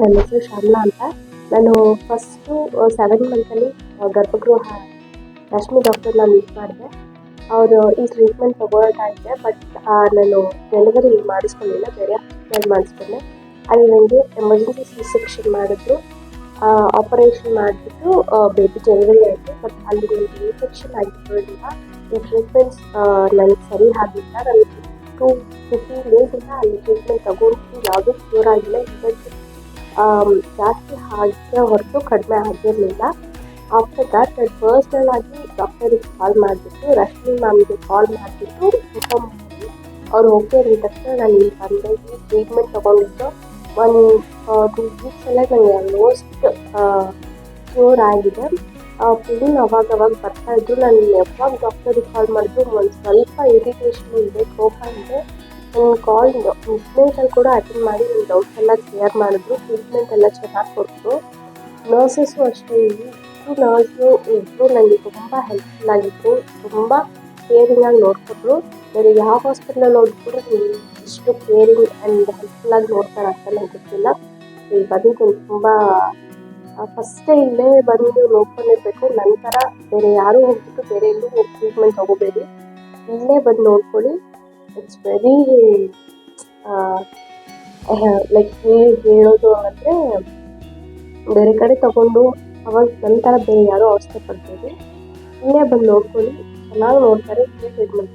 ನನ್ನ ಹೆಸರು ಶ್ಯಾಮ್ಲಾ ಅಂತ. ನಾನು ಫಸ್ಟು 7 ಮಂತಲ್ಲಿ ಗರ್ಭಗೃಹ ರಶ್ಮಿ ಡಾಕ್ಟರ್ನ ಮೀಟ್ ಮಾಡಿದೆ. ಅವರು ಈ ಟ್ರೀಟ್ಮೆಂಟ್ ತಗೊಳ್ತಾ ಇದ್ದೆ, ಬಟ್ ನಾನು ಡೆಲಿವರಿ ಮಾಡಿಸ್ಕೊಂಡಿಲ್ಲ, ಬೇರೆ ಹಾಸ್ಪಿಟಲ್ ಮಾಡಿಸ್ಕೊಂಡೆ. ಅಲ್ಲಿ ನನಗೆ ಎಮರ್ಜೆನ್ಸಿ ಸಿ ಸೆಕ್ಷನ್ ಮಾಡಿದ್ರು. ಆಪರೇಷನ್ ಮಾಡಿಬಿಟ್ಟು ಬೇಬಿ ಡೆಲಿವರಿ ಆಯಿತು. ಬಟ್ ಅಲ್ಲಿ ನನಗೆ ಇನ್ಫೆಕ್ಷನ್ ಆಗಿರೋದ್ರಿಂದ ಈ ಟ್ರೀಟ್ಮೆಂಟ್ಸ್ ನನಗೆ ಸರಿ ಆಗಲಿಲ್ಲ. ನನಗೆ 2-15 ಡೇಸಿಂದ ಅಲ್ಲಿ ಟ್ರೀಟ್ಮೆಂಟ್ ತಗೊಂಡು ಯಾವುದೂ ಕ್ಯೂರ್ ಆಗಿಲ್ಲ. ಇವತ್ತು ಜಾಸ್ತಿ ಆಗಿರೋ ಹೊರತು ಕಡಿಮೆ ಆಗಿರಲಿಲ್ಲ. ಆಫ್ಟರ್ ದ್ಯಾಟ್ ನಾನು ಪರ್ಸ್ನಲ್ ಆಗಿ ಡಾಕ್ಟರಿಗೆ ಕಾಲ್ ಮಾಡಿಬಿಟ್ಟು, ರಶ್ಮಿ ಮ್ಯಾಮ್ಗೆ ಕಾಲ್ ಮಾಡಿಬಿಟ್ಟು ಇನ್ಫಾರ್ಮ್ ಮಾಡಿ, ಅವ್ರು ಓಕೆ ಅಂದ ತಕ್ಷಣ ನಾನು ಇಲ್ಲಿ ಬಂದೆ. ಈ ಟ್ರೀಟ್ಮೆಂಟ್ ತೊಗೊಂಡಿದ್ದು 1-2 ವೀಕ್ಸಲ್ಲೇ ನನಗೆ ಆಲ್ಮೋಸ್ಟ್ ಕ್ಯೂರ್ ಆಗಿದೆ. ಪೇನ್ ಅವಾಗವಾಗ ಬರ್ತಾಯಿದ್ರು. ನಾನು ಯಾವಾಗ ಡಾಕ್ಟರಿಗೆ ಕಾಲ್ ಮಾಡಿದ್ರು ಒಂದು ಸ್ವಲ್ಪ ಇರಿಟೇಷನ್ ಇದೆ, ಕೋಪ ಇದೆ. ನನ್ನ ಕಾಲ್ ಮಿಡ್ನೈಟಲ್ಲಿ ಕೂಡ ಅಟೆಂಡ್ ಮಾಡಿ ನನ್ನ ಡೌಟ್ಸ್ ಎಲ್ಲ ಕ್ಲಿಯರ್ ಮಾಡಿದ್ರು. ಟ್ರೀಟ್ಮೆಂಟ್ ಎಲ್ಲ ಚೆನ್ನಾಗಿ ಕೊಟ್ಟರು. ನರ್ಸಸ್ಸು ಅಷ್ಟೇ, ನರ್ಸು ಇಬ್ಬರು ನನಗೆ ತುಂಬ ಹೆಲ್ಪ್ಫುಲ್ ಆಗಿತ್ತು. ತುಂಬ ಕೇರಿಂಗಾಗಿ ನೋಡ್ಕೊಂಡ್ರು. ಬೇರೆ ಯಾವ ಹಾಸ್ಪಿಟ್ಲಲ್ಲಿ ಹೋದ್ರು ಇಷ್ಟು ಕೇರಿಂಗ್ ಆ್ಯಂಡ್ ಹೆಲ್ಪ್ಫುಲ್ಲಾಗಿ ನೋಡ್ತಾರೆ ಅಂತ ನನಗೆ ಗೊತ್ತಿಲ್ಲ. ಇಲ್ಲಿ ಬಂದು ತುಂಬ ಫಸ್ಟೇ ಇಲ್ಲೇ ಬಂದು ನೋಡ್ಕೊಂಡಿರ್ಬೇಕು. ನಂತರ ಬೇರೆ ಯಾರೂ ಹೋಗ್ಬಿಟ್ಟು ಬೇರೆ ಎಲ್ಲೂ ಹೋಗಿ ಟ್ರೀಟ್ಮೆಂಟ್ ತೊಗೋಬೇಡಿ, ಇಲ್ಲೇ ಬಂದು ನೋಡ್ಕೊಳ್ಳಿ. ಇಟ್ಸ್ ವೆರಿ ಲೈಕ್ ಹೇಳೋದು ಅಂದರೆ ಬೇರೆ ಕಡೆ ತಗೊಂಡು ಅವಾಗ ನಂತರ ಬೇರೆ ಯಾರೋ ಅವಸ್ಥೆ ಪಡ್ಬೋದು. ಇಲ್ಲೇ ಬಂದು ನೋಡ್ಕೊಳ್ಳಿ, ಚೆನ್ನಾಗಿ ನೋಡ್ತಾರೆ, ಇಲ್ಲೇ ಟ್ರೀಟ್ಮೆಂಟ್